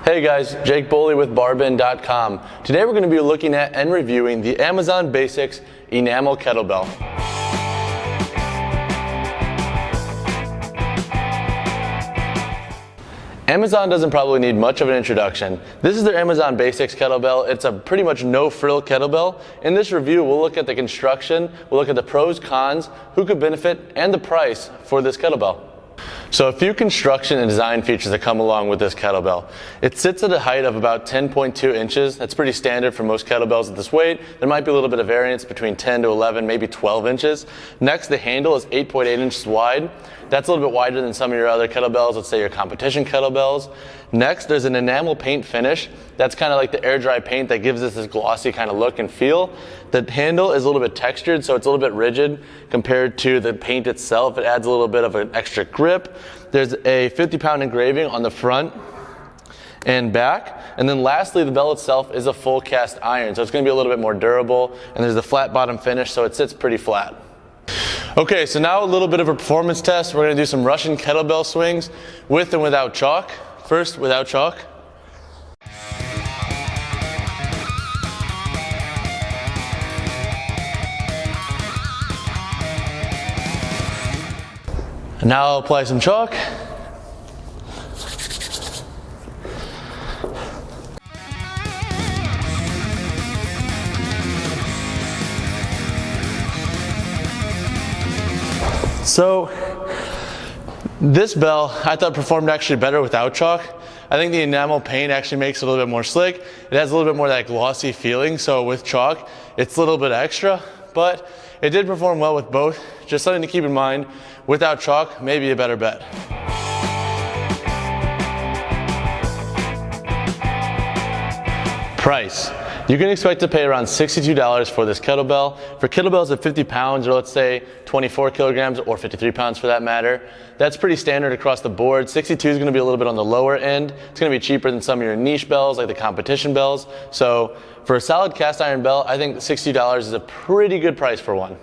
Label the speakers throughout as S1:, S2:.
S1: Hey guys, Jake Boley with Barbend.com. Today we're going to be looking at and reviewing the Amazon Basics Enamel Kettlebell. Amazon doesn't probably need much of an introduction. This is their Amazon Basics kettlebell. It's a pretty much no-frill kettlebell. In this review, we'll look at the construction, we'll look at the pros, cons, who could benefit, and the price for this kettlebell. So a few construction and design features that come along with this kettlebell. It sits at a height of about 10.2 inches. That's pretty standard for most kettlebells at this weight. There might be a little bit of variance between 10 to 11, maybe 12 inches. Next, the handle is 8.8 inches wide. That's a little bit wider than some of your other kettlebells, let's say your competition kettlebells. Next, there's an enamel paint finish. That's kind of like the air dry paint that gives us this glossy kind of look and feel. The handle is a little bit textured, so it's a little bit rigid compared to the paint itself. It adds a little bit of an extra grip. There's a 50-pound engraving on the front and back. And then lastly, the bell itself is a full cast iron, so it's going to be a little bit more durable. And there's a flat bottom finish, so it sits pretty flat. Okay, so now a little bit of a performance test. We're going to do some Russian kettlebell swings with and without chalk. First, without chalk. And now I'll apply some chalk. So this bell I thought performed actually better without chalk. I think the enamel paint actually makes it a little bit more slick. It has a little bit more of that glossy feeling, so with chalk it's a little bit extra, but it did perform well with both. Just something to keep in mind, without chalk, maybe a better bet. Price. You can expect to pay around $62 for this kettlebell. For kettlebells at 50 pounds, or let's say 24 kilograms, or 53 pounds for that matter, that's pretty standard across the board. 62 is going to be a little bit on the lower end. It's going to be cheaper than some of your niche bells, like the competition bells. So for a solid cast iron bell, I think $60 is a pretty good price for one.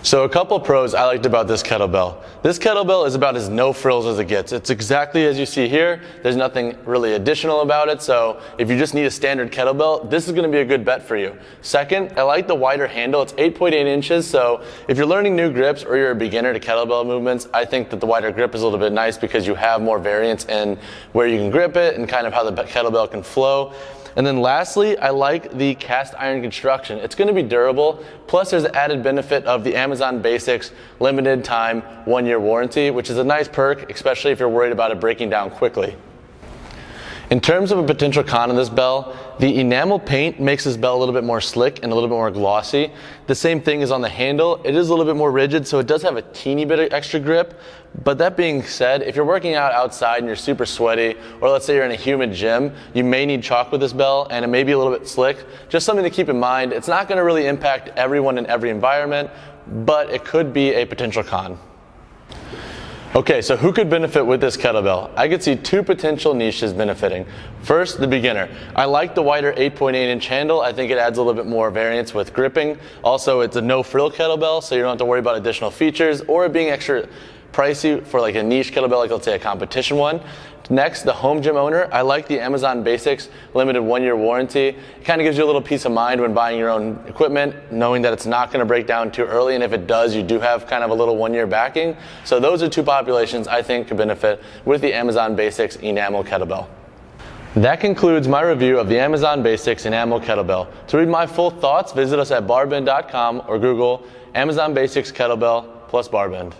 S1: So a couple pros I liked about this kettlebell. This kettlebell is about as no frills as it gets. It's exactly as you see here. There's nothing really additional about it, so if you just need a standard kettlebell, this is going to be a good bet for you. Second, I like the wider handle. It's 8.8 inches, so if you're learning new grips or you're a beginner to kettlebell movements, I think that the wider grip is a little bit nice because you have more variance in where you can grip it and kind of how the kettlebell can flow. And then lastly, I like the cast iron construction. It's going to be durable, plus there's the added benefit of the Amazon Basics limited time 1-year warranty, which is a nice perk, especially if you're worried about it breaking down quickly. In terms of a potential con of this bell, the enamel paint makes this bell a little bit more slick and a little bit more glossy. The same thing is on the handle. It is a little bit more rigid, so it does have a teeny bit of extra grip. But that being said, if you're working out outside and you're super sweaty, or let's say you're in a humid gym, you may need chalk with this bell, and it may be a little bit slick. Just something to keep in mind. It's not going to really impact everyone in every environment, but it could be a potential con. Okay, so who could benefit with this kettlebell? I could see two potential niches benefiting. First, the beginner. I like the wider 8.8 inch handle. I think it adds a little bit more variance with gripping. Also, it's a no frill kettlebell, so you don't have to worry about additional features or it being extra pricey for like a niche kettlebell, like let's say a competition one. Next, the home gym owner. I like the Amazon Basics limited 1-year warranty. It kind of gives you a little peace of mind when buying your own equipment, knowing that it's not going to break down too early, and if it does, you do have kind of a little 1-year backing. So those are two populations I think could benefit with the Amazon Basics Enamel Kettlebell. That concludes my review of the Amazon Basics Enamel Kettlebell. To read my full thoughts, visit us at Barbend.com or Google Amazon Basics Kettlebell plus Barbend.